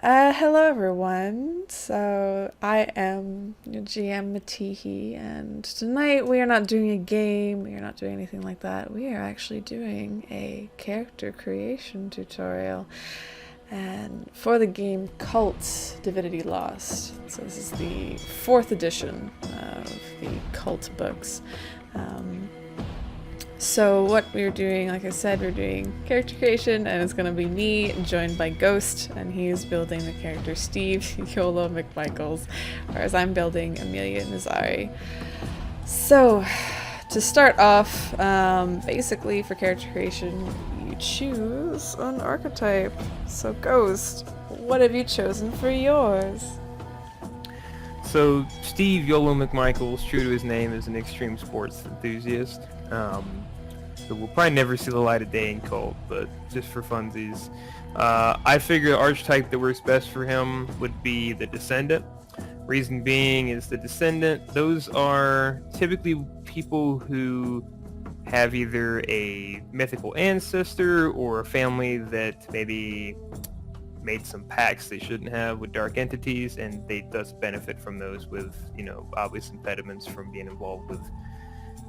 Hello everyone. So I am your GM Mateehee, and tonight we are not doing a game, we are not doing anything like that. We are actually doing a character creation tutorial. And for the game Kult, Divinity Lost. So this is the 4th edition of the Kult books. So what we're doing, like I said, we're doing character creation, and it's going to be me joined by Ghost, and he's building the character Steve Yolo McMichaels, whereas I'm building Amelia Nazari. So to start off, basically for character creation, you choose an archetype. So Ghost, what have you chosen for yours? So Steve Yolo McMichaels, true to his name, is an extreme sports enthusiast. So we'll probably never see the light of day in Kult, but just for funsies. I figure the archetype that works best for him would be the Descendant. Reason being is the Descendant, those are typically people who have either a mythical ancestor or a family that maybe made some pacts they shouldn't have with dark entities, and they thus benefit from those with, obvious impediments from being involved with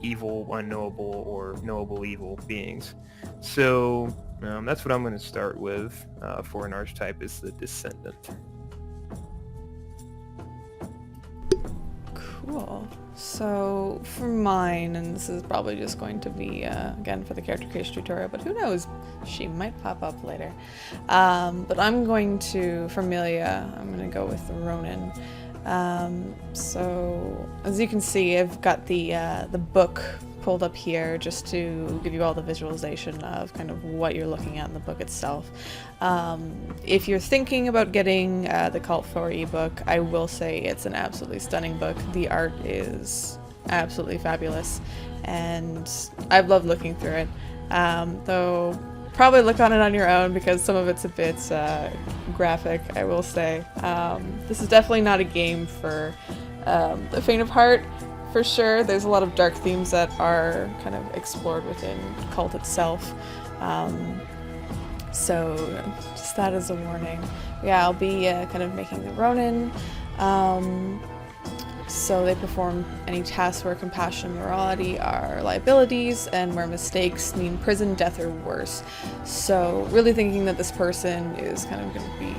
evil, unknowable, or knowable evil beings. So that's what I'm going to start with for an archetype, is the Descendant. Cool. So for mine, and this is probably just going to be, again, for the character creation tutorial, but who knows, she might pop up later. But I'm going to, for Amelia, I'm going to go with the Ronin. So as you can see, I've got the book pulled up here just to give you all the visualization of kind of what you're looking at in the book itself. If you're thinking about getting the Cult 4 ebook, I will say it's an absolutely stunning book. The art is absolutely fabulous, and I've loved looking through it. Though probably look on it on your own because some of it's a bit graphic, I will say. This is definitely not a game for the faint of heart, for sure. There's a lot of dark themes that are kind of explored within Kult itself. So just that as a warning. Yeah, I'll be kind of making the Ronin. So they perform any tasks where compassion and morality are liabilities, and where mistakes mean prison, death, or worse. So really thinking that this person is kind of going to be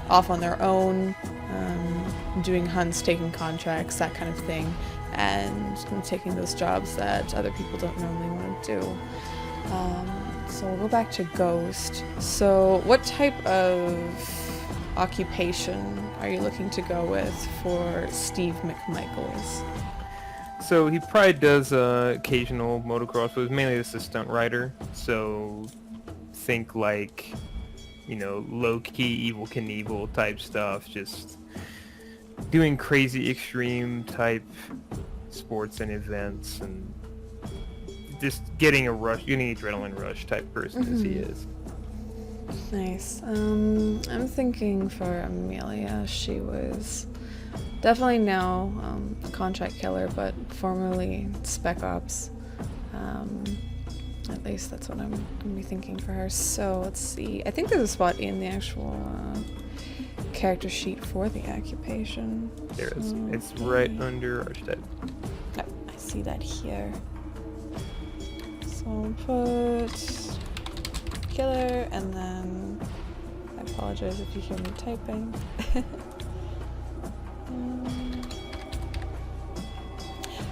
off on their own, doing hunts, taking contracts, that kind of thing, and kind of taking those jobs that other people don't normally want to do. So we'll go back to Ghost. So what type of occupation are you looking to go with for Steve McMichaels? So he probably does occasional motocross, but mainly just a stunt rider. So think like, low-key Evil Knievel type stuff, just doing crazy extreme type sports and events, and just getting an adrenaline rush type person as he is. Nice. I'm thinking for Amelia, she was definitely now contract killer, but formerly Spec Ops. At least that's what I'm going to be thinking for her. So let's see. I think there's a spot in the actual character sheet for the occupation. There is. It's right under archetype. Yep, I see that here. So I'll put killer, and then I apologize if you hear me typing.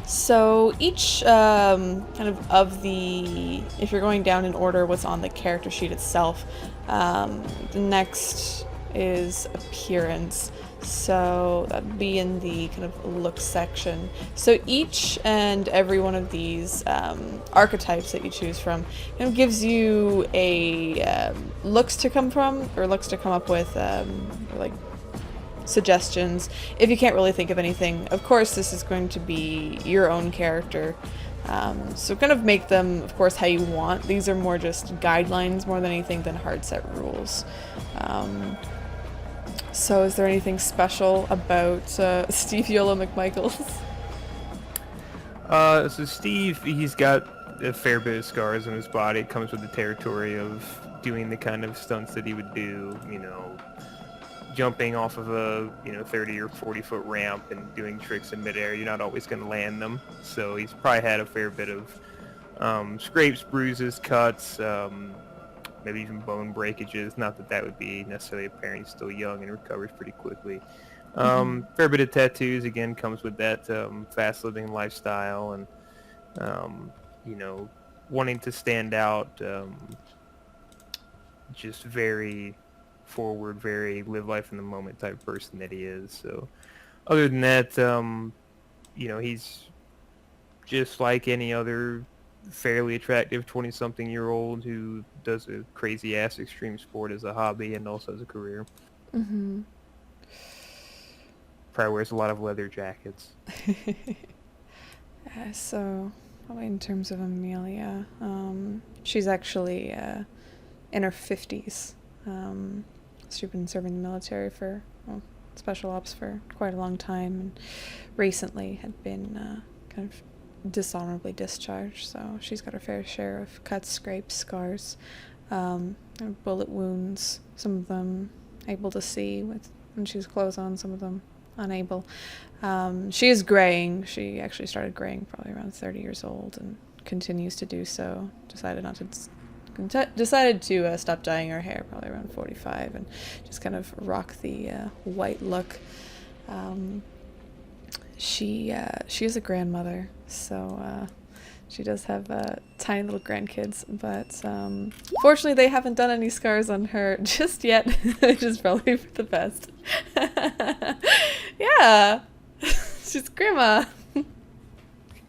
So each kind of the, if you're going down in order what's on the character sheet itself, the next is appearance. So that'd be in the kind of look section. So each and every one of these archetypes that you choose from gives you a looks to come from, or looks to come up with, like suggestions. If you can't really think of anything, of course this is going to be your own character. So kind of make them, of course, how you want. These are more just guidelines more than anything than hard set rules. So is there anything special about Steve Yolo McMichaels? So Steve, he's got a fair bit of scars on his body. It comes with the territory of doing the kind of stunts that he would do, jumping off of a 30 or 40-foot ramp and doing tricks in midair. You're not always going to land them. So he's probably had a fair bit of scrapes, bruises, cuts, maybe even bone breakages. Not that that would be necessarily apparent. He's still young and recovers pretty quickly. Fair bit of tattoos, again, comes with that fast living lifestyle and, wanting to stand out, just very forward, very live life in the moment type of person that he is. So other than that, he's just like any other fairly attractive 20-something-year-old who does a crazy-ass extreme sport as a hobby and also as a career. Mm-hmm. Probably wears a lot of leather jackets. So, probably in terms of Amelia, she's actually in her 50s. She's been serving the military for special ops for quite a long time, and recently had been kind of dishonorably discharged. So she's got her fair share of cuts, scrapes, scars, bullet wounds. Some of them able to see with when she has clothes on. Some of them unable. She is graying. She actually started graying probably around 30 years old and continues to do so. Decided to stop dyeing her hair probably around 45 and just kind of rock the white look. She is a grandmother, so she does have tiny little grandkids, but fortunately they haven't done any scars on her just yet, which is probably for the best. Yeah, she's grandma.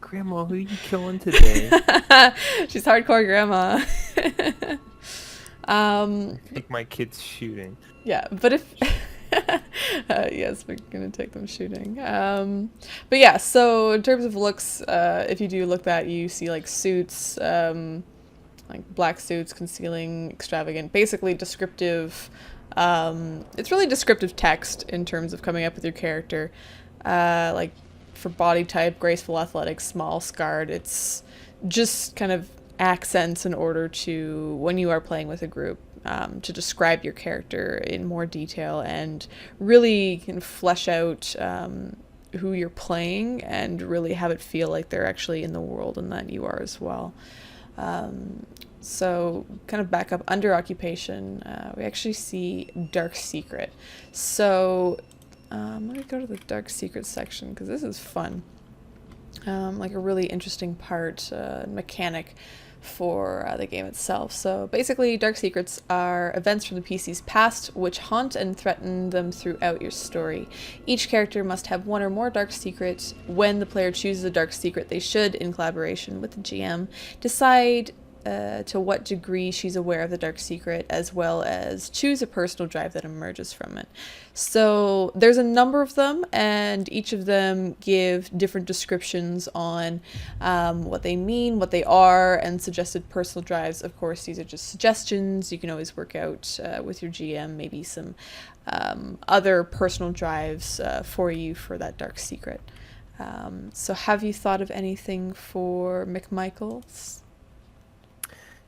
Grandma, who are you killing today? She's hardcore grandma. Take my kids shooting. Yeah, but if yes, we're gonna take them shooting. But yeah, so in terms of looks, if you do look that, you see like suits, like black suits concealing extravagant, basically descriptive. It's really descriptive text in terms of coming up with your character, like for body type, graceful, athletic, small, scarred. It's just kind of accents in order to, when you are playing with a group, to describe your character in more detail and really can flesh out who you're playing and really have it feel like they're actually in the world and that you are as well. So kind of back up under occupation, we actually see Dark Secret. So let me go to the Dark Secret section because this is fun. Like a really interesting part, mechanic for the game itself. So basically, Dark Secrets are events from the PC's past which haunt and threaten them throughout your story. Each character must have one or more Dark Secrets. When the player chooses a Dark Secret, they should, in collaboration with the GM, decide to what degree she's aware of the Dark Secret, as well as choose a personal drive that emerges from it. So there's a number of them, and each of them give different descriptions on what they mean, what they are, and suggested personal drives. Of course, these are just suggestions. You can always work out with your GM maybe some other personal drives for you for that Dark Secret. So have you thought of anything for McMichaels?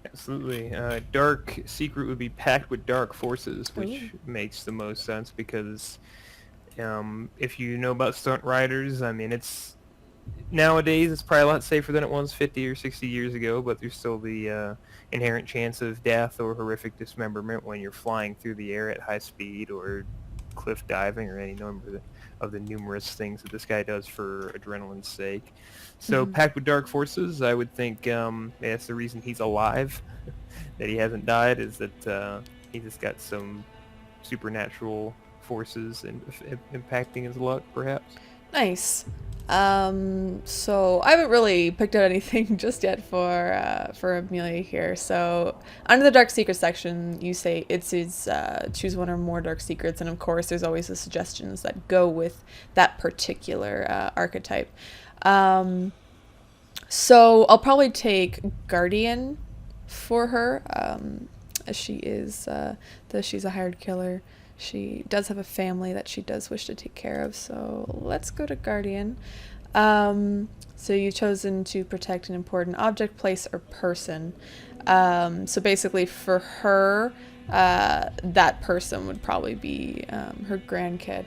Absolutely. Dark Secret would be packed with dark forces, which Ooh. makes the most sense because if you know about stunt riders, I mean, nowadays it's probably a lot safer than it was 50 or 60 years ago, but there's still the inherent chance of death or horrific dismemberment when you're flying through the air at high speed or cliff diving or any number of the numerous things that this guy does for adrenaline's sake. So packed with dark forces, I would think that's the reason he's alive, that he hasn't died, is that he just got some supernatural forces impacting his luck, perhaps. Nice. So I haven't really picked out anything just yet for Amelia here. So under the Dark Secret section, you say it's choose one or more Dark Secrets, and of course there's always the suggestions that go with that particular archetype. So I'll probably take Guardian for her, as she is, though she's a hired killer. She does have a family that she does wish to take care of, so let's go to Guardian. So you've chosen to protect an important object, place, or person. So basically for her, that person would probably be her grandkid.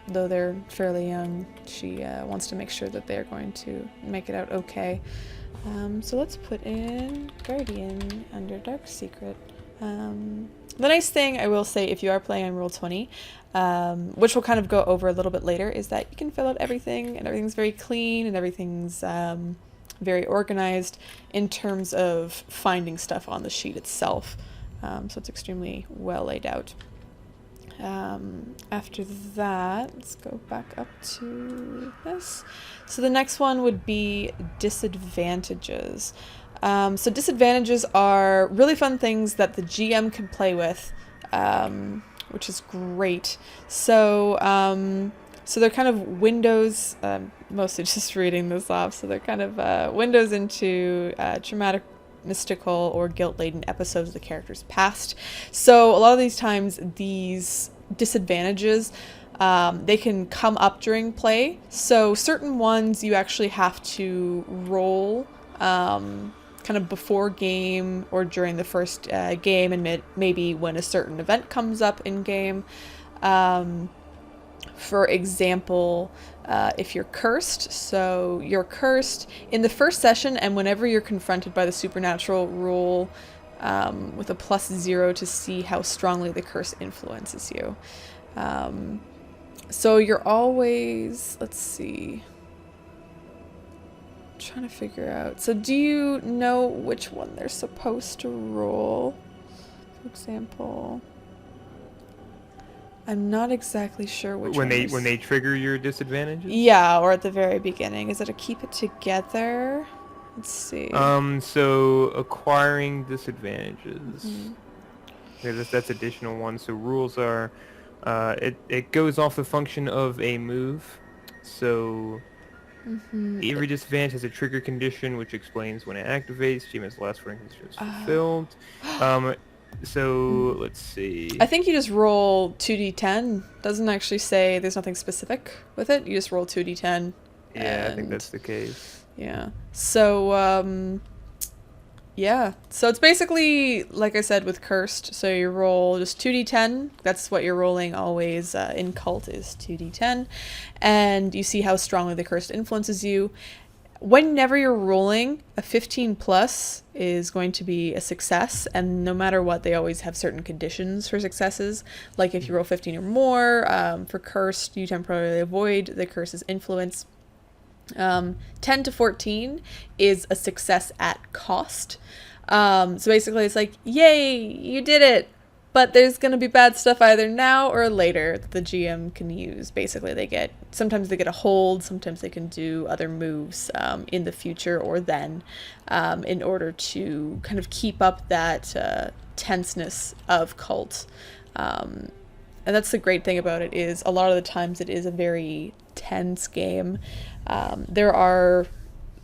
Though they're fairly young, she wants to make sure that they're going to make it out okay. So let's put in Guardian under Dark Secret. The nice thing I will say, if you are playing on Roll20, which we'll kind of go over a little bit later, is that you can fill out everything, and everything's very clean, and everything's very organized in terms of finding stuff on the sheet itself. So it's extremely well laid out. After that, let's go back up to this. So the next one would be disadvantages. So disadvantages are really fun things that the GM can play with, which is great. So they're kind of windows, mostly just reading this off, so they're kind of windows into traumatic, mystical, or guilt-laden episodes of the character's past. So a lot of these times, these disadvantages, they can come up during play. So certain ones you actually have to roll kind of before game or during the first game, and maybe when a certain event comes up in game. For example, if you're cursed, so you're cursed in the first session, and whenever you're confronted by the supernatural, roll with a +0 to see how strongly the curse influences you. So you're always, let's see, I'm trying to figure out. So do you know which one they're supposed to roll? For example, I'm not exactly sure which when one they trigger your disadvantages. Yeah, or at the very beginning. Is it a keep it together? Let's see. So acquiring disadvantages. Mm-hmm. Yeah, that's additional one. So rules are, it goes off the function of a move. So every disadvantage has a trigger condition, which explains when it activates. GM has the last wording condition is fulfilled. So let's see. I think you just roll 2d10. Doesn't actually say, there's nothing specific with it. You just roll 2d10. Yeah, I think that's the case. Yeah. So, yeah. So it's basically, like I said, with Cursed. So you roll just 2d10. That's what you're rolling always in Cult, is 2d10. And you see how strongly the Cursed influences you. Whenever you're rolling, a 15 plus is going to be a success, and no matter what, they always have certain conditions for successes. Like if you roll 15 or more, for Cursed, you temporarily avoid the curse's influence. 10 to 14 is a success at cost. So basically it's like, yay, you did it! But there's going to be bad stuff either now or later that the GM can use. Basically, sometimes they get a hold, sometimes they can do other moves in the future or then in order to kind of keep up that tenseness of Cult. And that's the great thing about it, is a lot of the times it is a very tense game. There are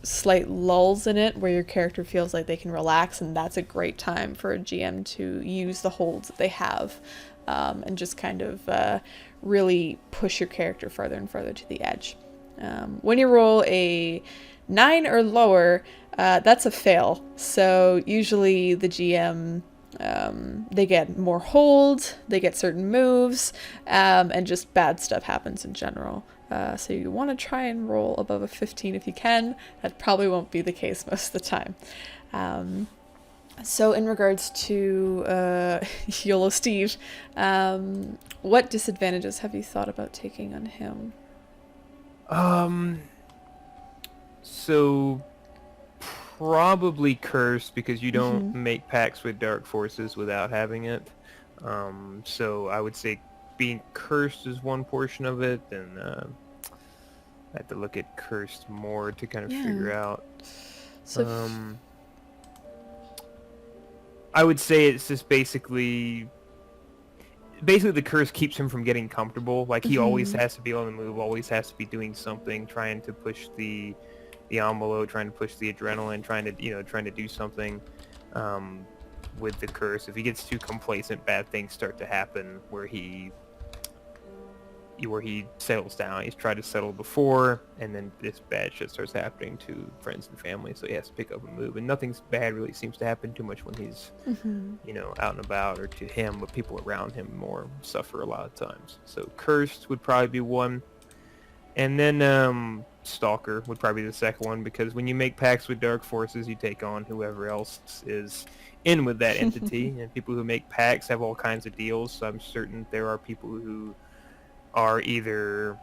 slight lulls in it where your character feels like they can relax, and that's a great time for a GM to use the holds that they have and just kind of really push your character further and further to the edge. When you roll a 9 or lower, that's a fail. So usually the GM, they get more hold, they get certain moves, and just bad stuff happens in general. So you want to try and roll above a 15 if you can. That probably won't be the case most of the time. So in regards to YOLO Steve, what disadvantages have you thought about taking on him? So probably Cursed, because you don't make pacts with dark forces without having it. So I would say being Cursed is one portion of it, and I have to look at Cursed more to kind of figure out. So I would say it's just basically the curse keeps him from getting comfortable. Like, he always has to be on the move, always has to be doing something, trying to push the envelope, trying to push the adrenaline, trying to do something with the curse. If he gets too complacent, bad things start to happen where he where he settles down. He's tried to settle before, and then this bad shit starts happening to friends and family, so he has to pick up and move. And nothing's bad really seems to happen too much when he's, out and about, or to him, but people around him more suffer a lot of times. So Cursed would probably be one. And then Stalker would probably be the second one, because when you make pacts with dark forces, you take on whoever else is in with that entity. And people who make pacts have all kinds of deals, so I'm certain there are people who are either...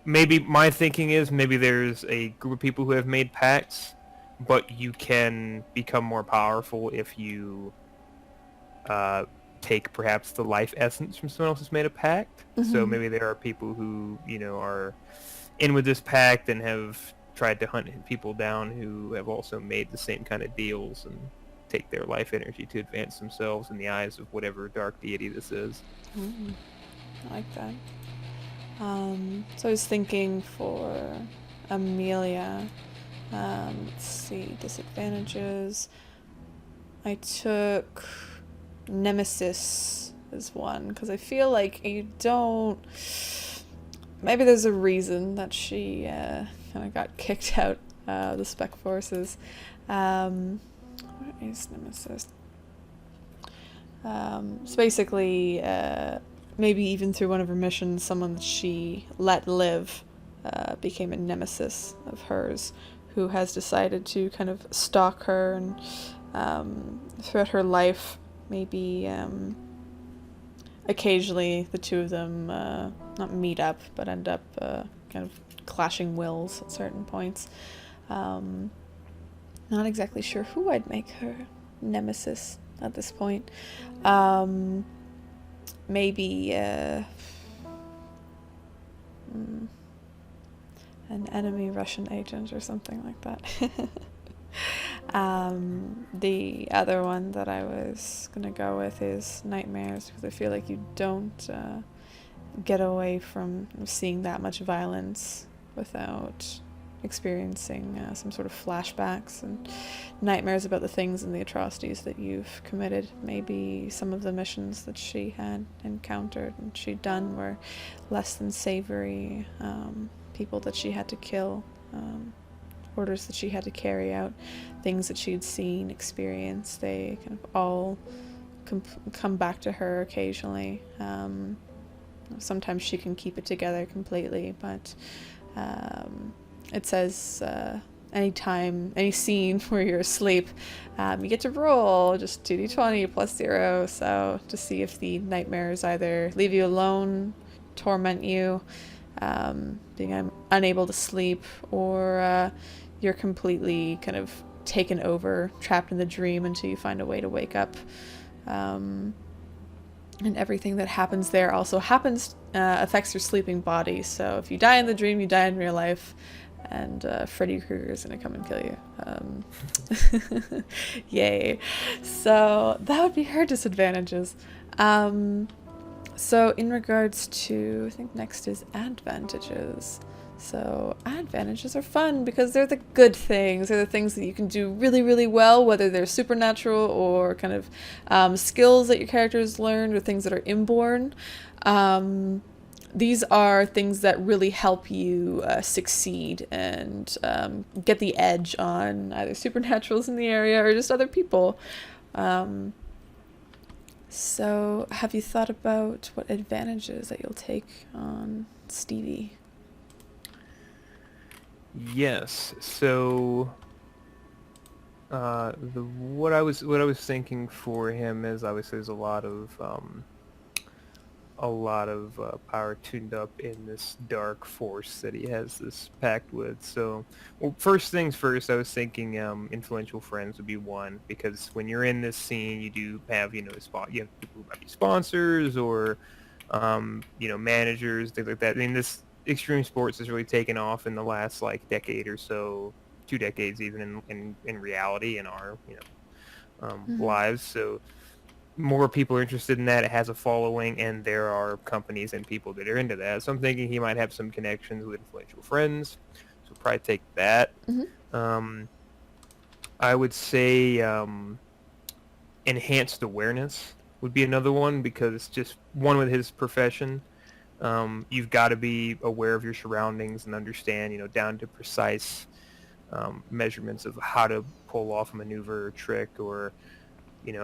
Maybe my thinking is maybe there's a group of people who have made pacts, but you can become more powerful if you take perhaps the life essence from someone else who's made a pact. So maybe there are people who, are in with this pact and have tried to hunt people down who have also made the same kind of deals and take their life energy to advance themselves in the eyes of whatever dark deity this is. Ooh, I like that. So I was thinking for Amelia, let's see, disadvantages. I took Nemesis as one, because I feel like you don't... Maybe there's a reason that she kind of got kicked out of the Spec Forces. What is Nemesis? So basically, maybe even through one of her missions, someone that she let live became a nemesis of hers, who has decided to kind of stalk her and throughout her life, maybe occasionally the two of them not meet up, but end up kind of clashing wills at certain points. Not exactly sure who I'd make her nemesis at this point. Maybe an enemy Russian agent or something like that. The other one that I was gonna go with is Nightmares, because I feel like you don't get away from seeing that much violence without experiencing some sort of flashbacks and nightmares about the things and the atrocities that you've committed. Maybe some of the missions that she had encountered and she'd done were less than savory, people that she had to kill, orders that she had to carry out, things that she'd seen, experienced. They kind of all come back to her occasionally. Sometimes she can keep it together completely, but it says any scene where you're asleep, you get to roll just 2d20 plus 0, so to see if the nightmares either leave you alone, torment you, being unable to sleep, or you're completely kind of taken over, trapped in the dream until you find a way to wake up. And everything that happens there also affects your sleeping body. So if you die in the dream, you die in real life, and Freddy Krueger is going to come and kill you. Yay. So that would be her disadvantages. So in regards to, I think next is advantages. So advantages are fun because they're the good things. They're the things that you can do really, really well, whether they're supernatural or kind of skills that your characters learned or things that are inborn. These are things that really help you succeed and get the edge on either supernaturals in the area or just other people. So have you thought about what advantages that you'll take on Stevie? Yes. So, what I was thinking for him is obviously there's a lot of power tuned up in this dark force that he has this pact with. So, well, first things first, I was thinking influential friends would be one, because when you're in this scene, you do have you have people who might be sponsors or managers, things like that. I mean, this extreme sports has really taken off in the last decade or so, 2 decades even in reality in our lives. So more people are interested in that. It has a following, and there are companies and people that are into that. So I'm thinking he might have some connections with influential friends. So probably take that. I would say enhanced awareness would be another one, because just one with his profession. You've got to be aware of your surroundings and understand, down to precise measurements of how to pull off a maneuver or trick, or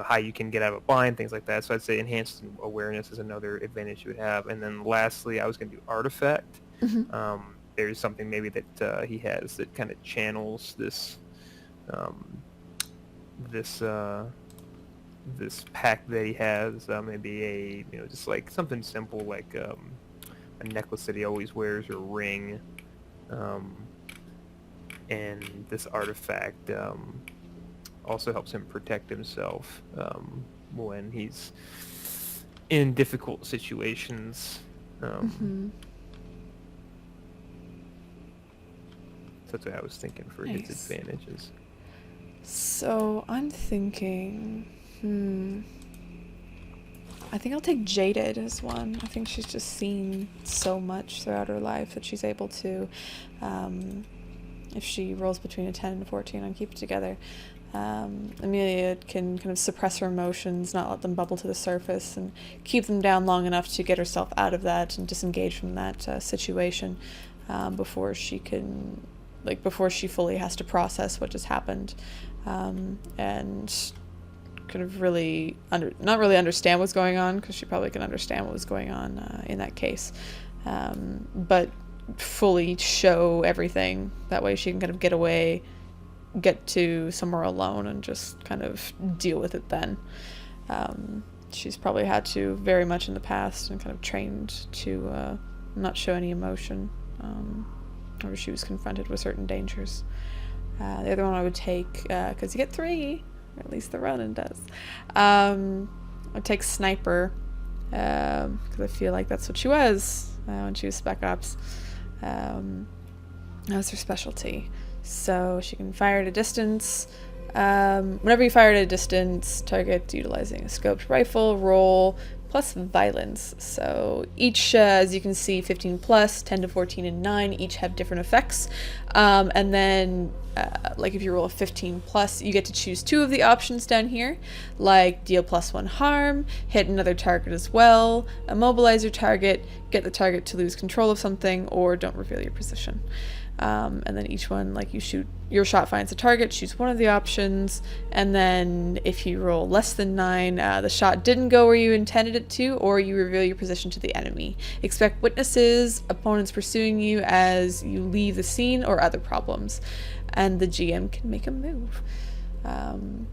how you can get out of a bind, things like that. So I'd say enhanced awareness is another advantage you would have. And then lastly, I was going to do artifact. There's something maybe that he has that kind of channels this this this pack that he has. Maybe just like something simple like a necklace that he always wears, or a ring. And this artifact also helps him protect himself when he's in difficult situations. So that's what I was thinking for his advantages. So I'm thinking, I think I'll take Jaded as one. I think she's just seen so much throughout her life that she's able to, if she rolls between a 10 and a 14 on Keep It Together, Amelia can kind of suppress her emotions, not let them bubble to the surface, and keep them down long enough to get herself out of that and disengage from that situation before she fully has to process what just happened, and kind of not really understand what's going on, because she probably can understand what was going on in that case, but fully show everything. That way she can kind of get to somewhere alone and just kind of deal with it then. She's probably had to very much in the past and kind of trained to not show any emotion whenever she was confronted with certain dangers. The other one I would take, because you get 3, or at least the Ronin does, I'd take Sniper, because I feel like that's what she was when she was Spec Ops. That was her specialty. So she can fire at a distance. Whenever you fire at a distance, target utilizing a scoped rifle, roll plus violence. So each, as you can see, 15 plus, 10 to 14, and 9 each have different effects. And then, like if you roll a 15 plus, you get to choose 2 of the options down here, like deal +1 harm, hit another target as well, immobilize your target, get the target to lose control of something, or don't reveal your position. And then each one, like your shot finds a target, choose one of the options, and then if you roll less than 9, the shot didn't go where you intended it to, or you reveal your position to the enemy. Expect witnesses, opponents pursuing you as you leave the scene, or other problems. And the GM can make a move. And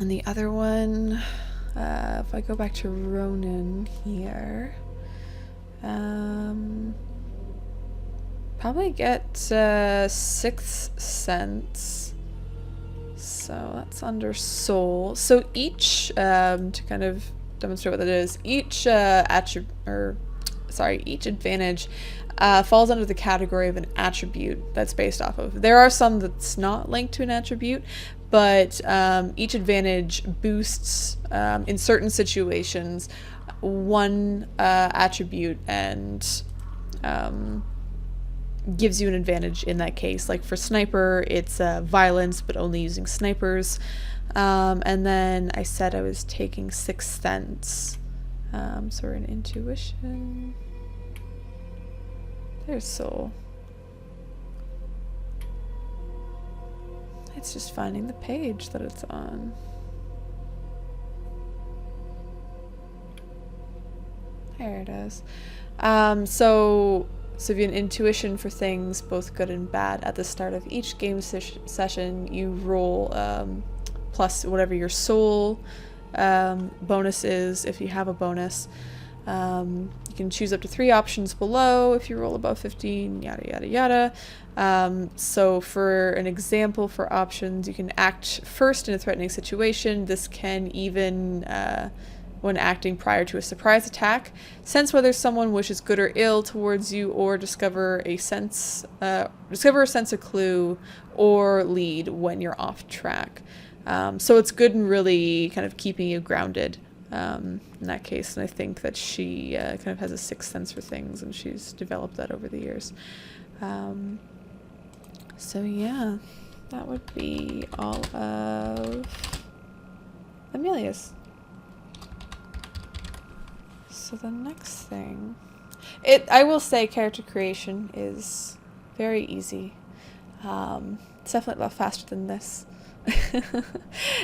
the other one, if I go back to Ronin here, probably get Sixth Sense. So that's under Soul. So each, to kind of demonstrate what that is, each each advantage falls under the category of an attribute that's based off of. There are some that's not linked to an attribute, but each advantage boosts, in certain situations, one attribute and gives you an advantage in that case. Like for Sniper, it's violence, but only using snipers. And then I said I was taking Sixth Sense. So we're in Intuition. There's Soul. It's just finding the page that it's on. There it is. So if you have an intuition for things, both good and bad, at the start of each game session, you roll plus whatever your soul bonus is, if you have a bonus. You can choose up to 3 options below if you roll above 15, yada, yada, yada. So for an example for options, you can act first in a threatening situation. This can even, when acting prior to a surprise attack, sense whether someone wishes good or ill towards you, or discover a sense of clue, or lead when you're off track. So it's good and really kind of keeping you grounded in that case. And I think that she kind of has a sixth sense for things, and she's developed that over the years. So yeah, that would be all of Amelia's. So the next thing I will say character creation is very easy. It's definitely a lot faster than this.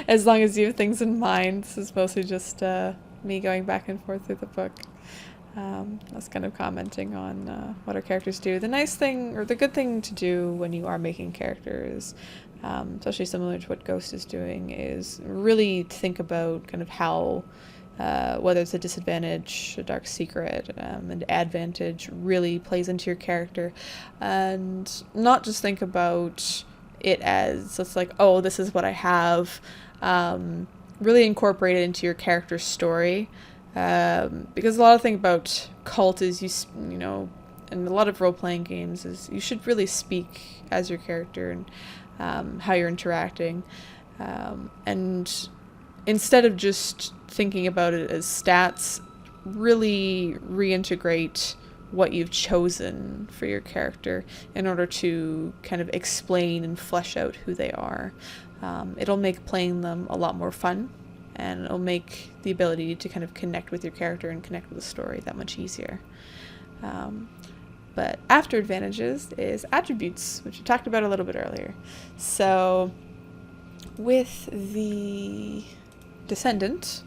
As long as you have things in mind. This is mostly just me going back and forth through the book. I was kind of commenting on what our characters do. The nice thing, or the good thing to do when you are making characters, especially similar to what Ghost is doing, is really think about kind of how, whether it's a disadvantage, a dark secret, an advantage, really plays into your character. And not just think about it as, it's like, oh, this is what I have. Really incorporate it into your character's story. Because a lot of thing about Kult is you know, and a lot of role-playing games is you should really speak as your character and how you're interacting. And instead of just thinking about it as stats, really reintegrate what you've chosen for your character in order to kind of explain and flesh out who they are. It'll make playing them a lot more fun. And it'll make the ability to kind of connect with your character and connect with the story that much easier. But after advantages is attributes, which we talked about a little bit earlier. So with the Descendant,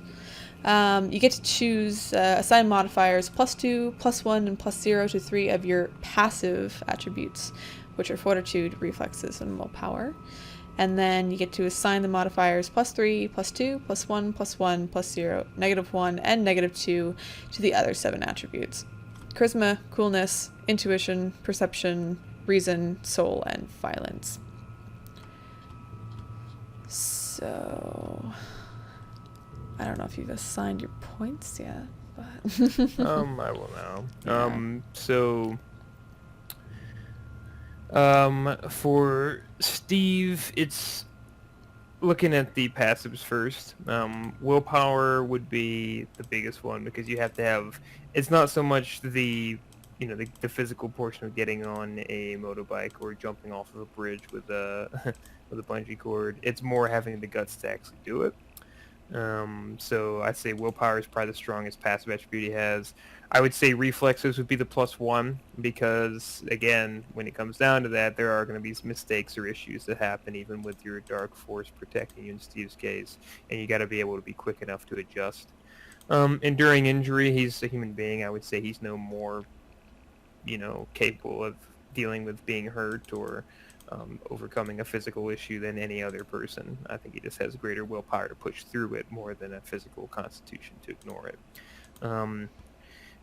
you get to choose assign modifiers +2, +1, and +0 to 3 of your passive attributes, which are Fortitude, Reflexes, and Willpower. And then you get to assign the modifiers +3, +2, +1, +1, +0, -1, and -2 to the other 7 attributes. Charisma, Coolness, Intuition, Perception, Reason, Soul, and Violence. So, I don't know if you've assigned your points yet, but... I will now. Yeah. For Steve, it's looking at the passives first. Willpower would be the biggest one because you have to have. It's not so much the physical portion of getting on a motorbike or jumping off of a bridge with a with a bungee cord. It's more having the guts to actually do it. So I'd say willpower is probably the strongest passive attribute he has. I would say reflexes would be the +1 because, again, when it comes down to that, there are going to be some mistakes or issues that happen even with your dark force protecting you in Steve's case, and you got to be able to be quick enough to adjust. Enduring injury, he's a human being. I would say he's no more, capable of dealing with being hurt or overcoming a physical issue than any other person. I think he just has greater willpower to push through it more than a physical constitution to ignore it.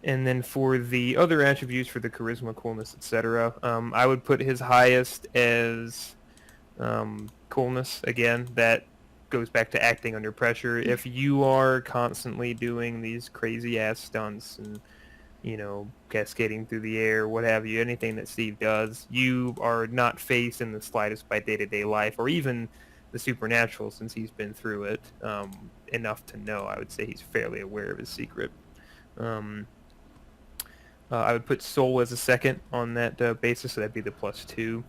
And then for the other attributes, for the charisma, coolness, etc., I would put his highest as coolness. Again, that goes back to acting under pressure. If you are constantly doing these crazy-ass stunts and cascading through the air, what have you, anything that Steve does, you are not phased in the slightest by day-to-day life or even the supernatural, since he's been through it enough to know. I would say he's fairly aware of his secret. I would put soul as a second on that basis, so that'd be the +2.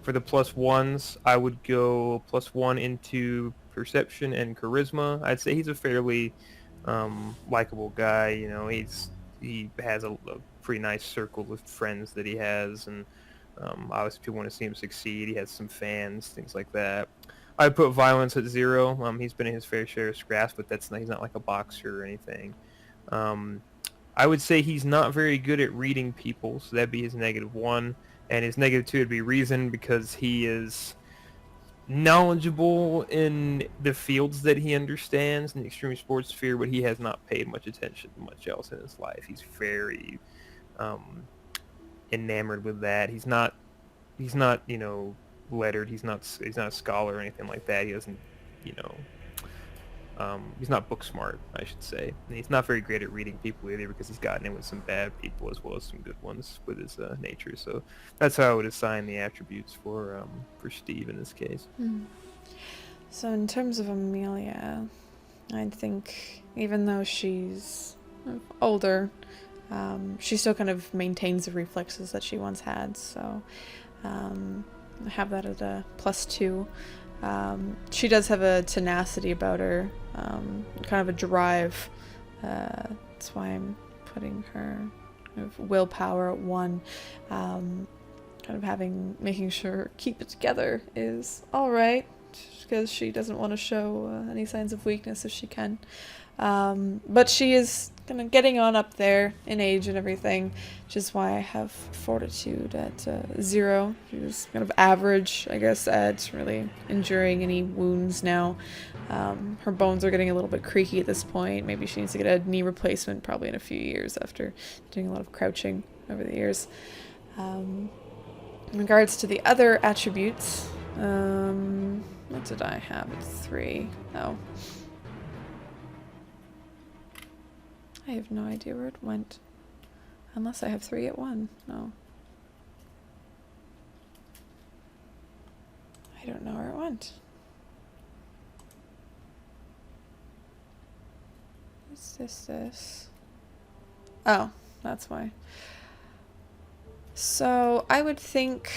For the +1s, I would go +1 into perception and charisma. I'd say he's a fairly likable guy. He has a pretty nice circle of friends that he has, and obviously people want to see him succeed. He has some fans, things like that. I'd put violence at 0. He's been in his fair share of scraps, but he's not like a boxer or anything. I would say he's not very good at reading people, so that'd be his -1. And his -2 would be reason, because he is knowledgeable in the fields that he understands in the extreme sports sphere, but he has not paid much attention to much else in his life. He's very enamored with that. He's not lettered. He's not a scholar or anything like that. He doesn't he's not book smart, I should say. And he's not very great at reading people either, because he's gotten in with some bad people as well as some good ones with his nature. So that's how I would assign the attributes for Steve in this case. So in terms of Amelia, I think even though she's older, she still kind of maintains the reflexes that she once had. So I have that at a +2. She does have a tenacity about her, kind of a drive. That's why I'm putting her kind of willpower at 1. Kind of making sure keep it together is alright, because she doesn't want to show any signs of weakness if she can. But she is kind of getting on up there in age and everything, which is why I have fortitude at 0. She's kind of average, I guess, at really enduring any wounds now. Her bones are getting a little bit creaky at this point. Maybe she needs to get a knee replacement probably in a few years after doing a lot of crouching over the years. In regards to the other attributes, what did I have? It's 3. Oh. I have no idea where it went. Unless I have 3 at 1. No. I don't know where it went. What's this? Oh, that's why. So, I would think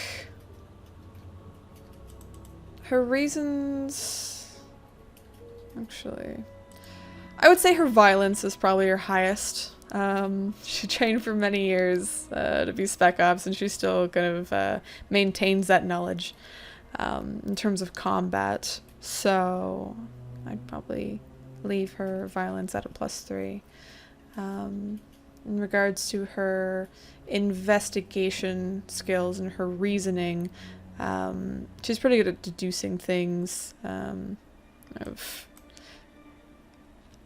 her reasons... Actually... I would say her violence is probably her highest. She trained for many years to be Spec Ops, and she still kind of maintains that knowledge in terms of combat. So, I'd probably leave her violence at a +3. In regards to her investigation skills and her reasoning, she's pretty good at deducing things, of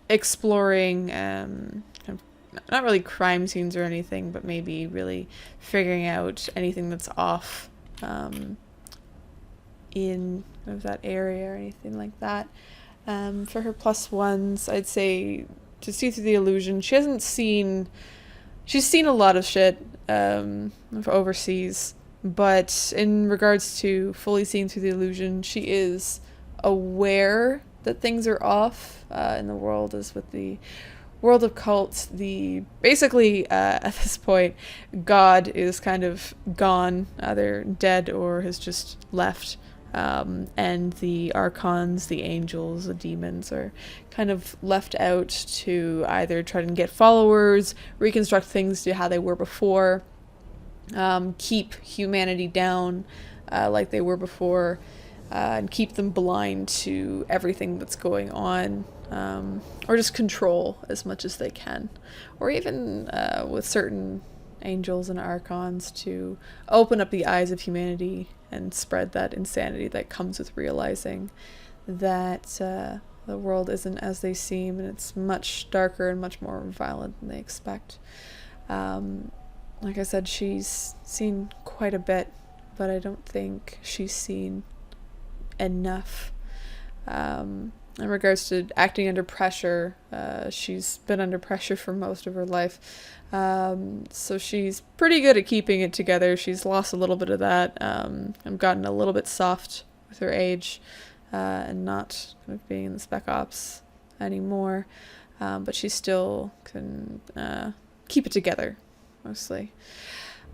exploring, kind of, not really crime scenes or anything, but maybe really figuring out anything that's off in kind of that area or anything like that. For her +1s, I'd say to see through the illusion. She's seen a lot of shit overseas, but in regards to fully seeing through the illusion, she is aware that things are off in the world, as with the world of cults. Basically, at this point, God is kind of gone, either dead or has just left. And the archons, the angels, the demons are kind of left out to either try and get followers, reconstruct things to how they were before, keep humanity down like they were before, and keep them blind to everything that's going on, or just control as much as they can. Or even with certain angels and archons to open up the eyes of humanity and spread that insanity that comes with realizing that the world isn't as they seem, and it's much darker and much more violent than they expect. Like I said, she's seen quite a bit, but I don't think she's seen enough. In regards to acting under pressure, she's been under pressure for most of her life. So she's pretty good at keeping it together. She's lost a little bit of that, and gotten a little bit soft with her age, and not kind of being in the Spec Ops anymore. But she still can keep it together, mostly.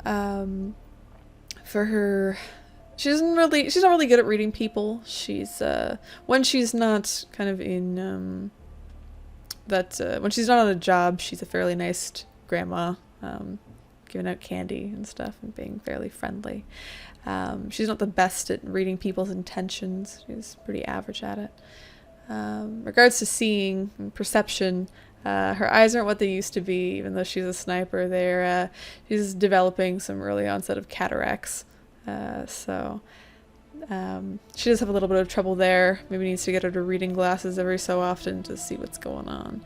For her, she's not really good at reading people. She's when she's not kind of in when she's not on a job, she's a fairly nice grandma, giving out candy and stuff and being fairly friendly. She's not the best at reading people's intentions. She's pretty average at it. Regards to seeing and perception, her eyes aren't what they used to be, even though she's a sniper. She's developing some early onset of cataracts. So she does have a little bit of trouble there. Maybe needs to get her to reading glasses every so often to see what's going on.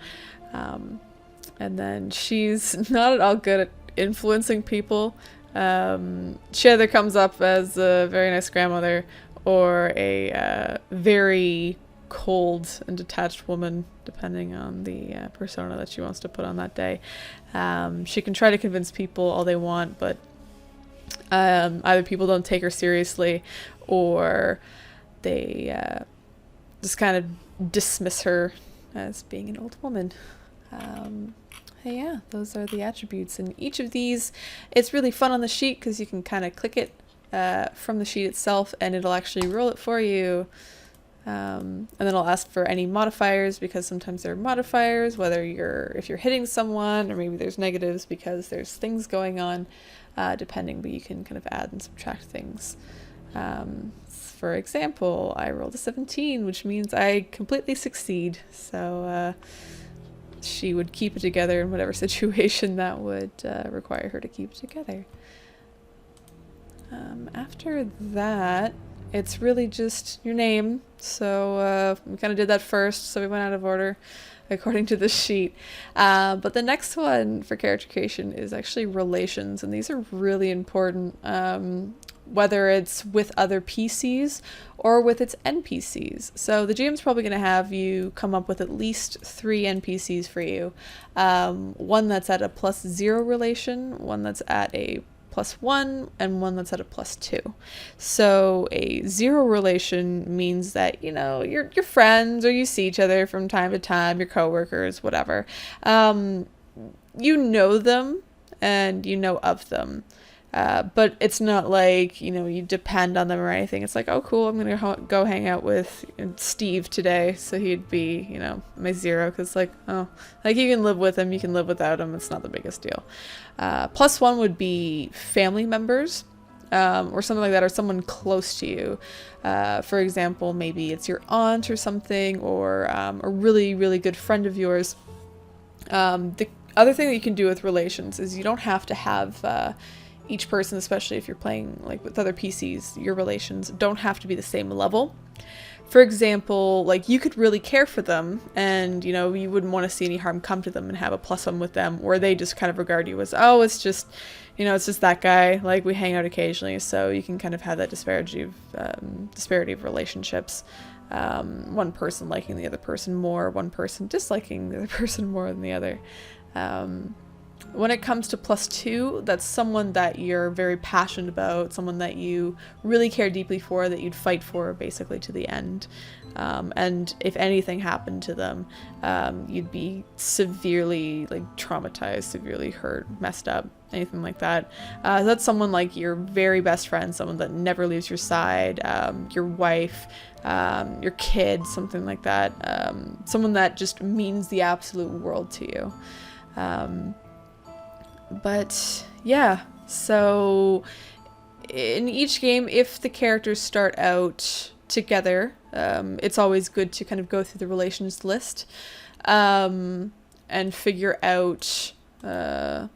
And then she's not at all good at influencing people. She either comes up as a very nice grandmother or a very cold and detached woman, depending on the persona that she wants to put on that day. She can try to convince people all they want, but either people don't take her seriously, or they just kind of dismiss her as being an old woman. Yeah, those are the attributes, and each of these, it's really fun on the sheet because you can kind of click it from the sheet itself, and it'll actually roll it for you And then I'll ask for any modifiers, because sometimes there are modifiers, whether if you're hitting someone, or maybe there's negatives because there's things going on, depending, but you can kind of add and subtract things. For example, I rolled a 17, which means I completely succeed. So she would keep it together in whatever situation that would require her to keep it together. After that, it's really just your name. So we kind of did that first, so we went out of order according to the sheet. But the next one for character creation is actually relations, and these are really important, whether it's with other PCs or with its NPCs. So the GM's probably going to have you come up with at least 3 NPCs for you. One that's at a +0 relation, one that's at a +1, and one that's at a +2. So a 0 relation means that, you're friends, or you see each other from time to time, your coworkers, whatever. You know them and you know of them. But it's not like, you depend on them or anything. It's like, oh, cool, I'm going to go hang out with Steve today. So he'd be, my 0, because you can live with him, you can live without him. It's not the biggest deal. +1 would be family members, or something like that, or someone close to you. For example, maybe it's your aunt or something, or a really, really good friend of yours. The other thing that you can do with relations is you don't have to have each person, especially if you're playing with other PCs, your relations don't have to be the same level. For example, you could really care for them, and you wouldn't want to see any harm come to them, and have a +1 with them, where they just kind of regard you as, oh, it's just that guy, we hang out occasionally. So you can kind of have that disparity of relationships. One person liking the other person more, one person disliking the other person more than the other. When it comes to +2, that's someone that you're very passionate about, someone that you really care deeply for, that you'd fight for basically to the end. And if anything happened to them, you'd be severely traumatized, severely hurt, messed up, anything like that. That's someone your very best friend, someone that never leaves your side, your wife, your kid, something like that. Someone that just means the absolute world to you. But yeah, so in each game, if the characters start out together, it's always good to kind of go through the relations list, and figure out kind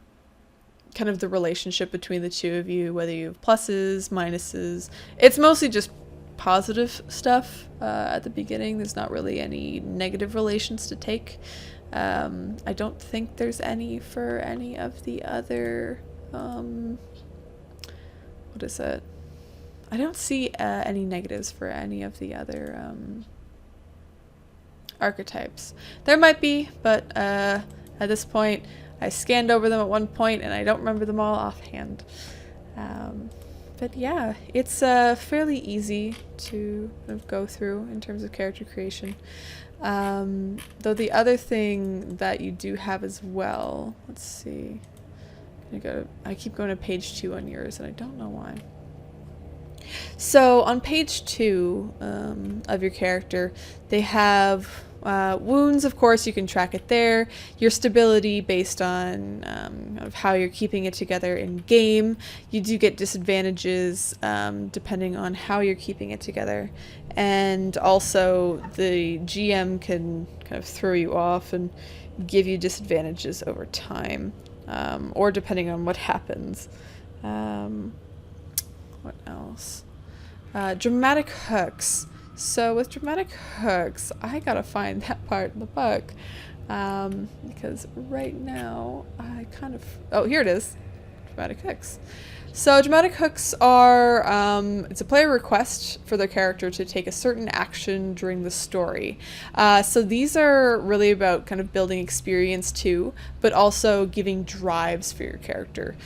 of the relationship between the two of you, whether you have pluses, minuses. It's mostly just positive stuff at the beginning. There's not really any negative relations to take. I don't think there's any for any of the other, what is it? I don't see any negatives for any of the other archetypes. There might be, but at this point, I scanned over them at one point and I don't remember them all offhand. But yeah, it's fairly easy to kind of go through in terms of character creation. Though the other thing that you do have as well, let's see, I keep going to page 2 on yours and I don't know why. So on page 2 of your character, they have wounds. Of course, you can track it there. Your stability based on of how you're keeping it together in game. You do get disadvantages depending on how you're keeping it together. And also the GM can kind of throw you off and give you disadvantages over time, or depending on what happens. What else? Dramatic hooks. So with dramatic hooks, I gotta find that part in the book, because right now I kind of... Oh, here it is. Dramatic hooks. So dramatic hooks are, it's a player request for their character to take a certain action during the story. So these are really about kind of building experience too, but also giving drives for your character.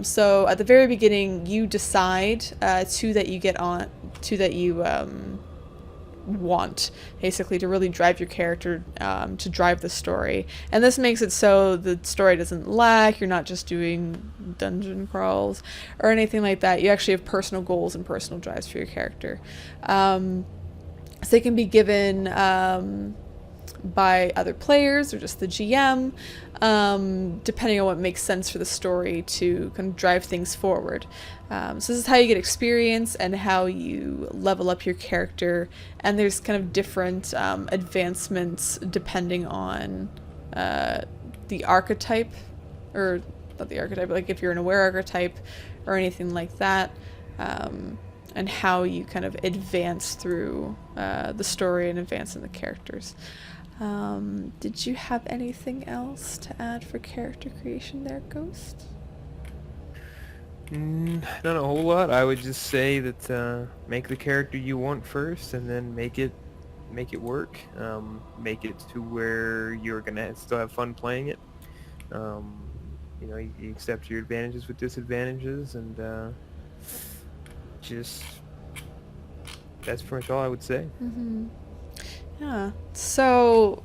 So at the very beginning, you decide two that you want, basically, to really drive your character, to drive the story. And this makes it so the story doesn't lag. You're not just doing dungeon crawls or anything like that. You actually have personal goals and personal drives for your character. So they can be given by other players or just the GM, depending on what makes sense for the story to kind of drive things forward. So this is how you get experience and how you level up your character, and there's kind of different advancements depending on the archetype, or not the archetype, but like if you're an aware archetype or anything like that, and how you kind of advance through the story and advance in the characters. Did you have anything else to add for character creation there, Ghost? Not a whole lot. I would just say that make the character you want first, and then make it work. Make it to where you're gonna still have fun playing it. You accept your advantages with disadvantages, and just that's pretty much all I would say. Mm-hmm. Yeah. So,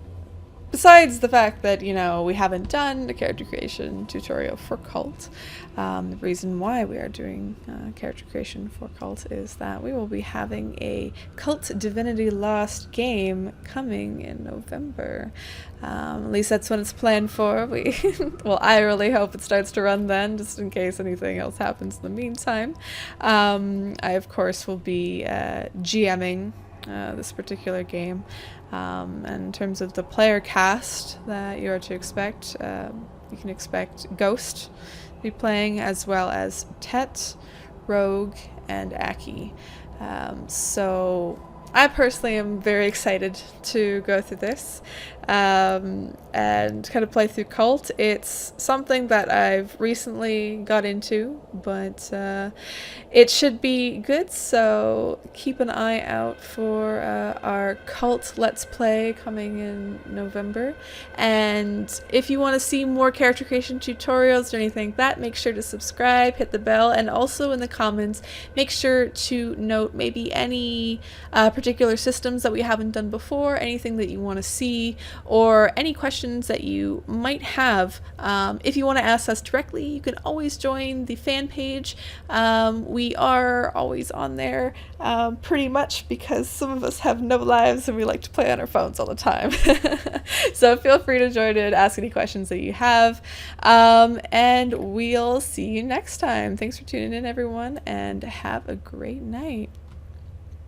besides the fact that, we haven't done a character creation tutorial for Kult, the reason why we are doing character creation for Kult is that we will be having a Kult Divinity Lost game coming in November. At least that's when it's planned for. Well, I really hope it starts to run then, just in case anything else happens in the meantime. I, of course, will be GMing this particular game. And in terms of the player cast that you are to expect, you can expect Ghost to be playing, as well as Tet, Rogue, and Aki. So I personally am very excited to go through this and kind of play through Kult. It's something that I've recently got into, but it should be good, so keep an eye out for our Kult Let's Play coming in November. And if you want to see more character creation tutorials or anything like that, make sure to subscribe, hit the bell, and also in the comments, make sure to note maybe any particular systems that we haven't done before, anything that you want to see, or any questions that you might have. If you want to ask us directly, you can always join the fan page. We are always on there pretty much because some of us have no lives and we like to play on our phones all the time. So feel free to join in, ask any questions that you have, and we'll see you next time. Thanks for tuning in, everyone, and have a great night.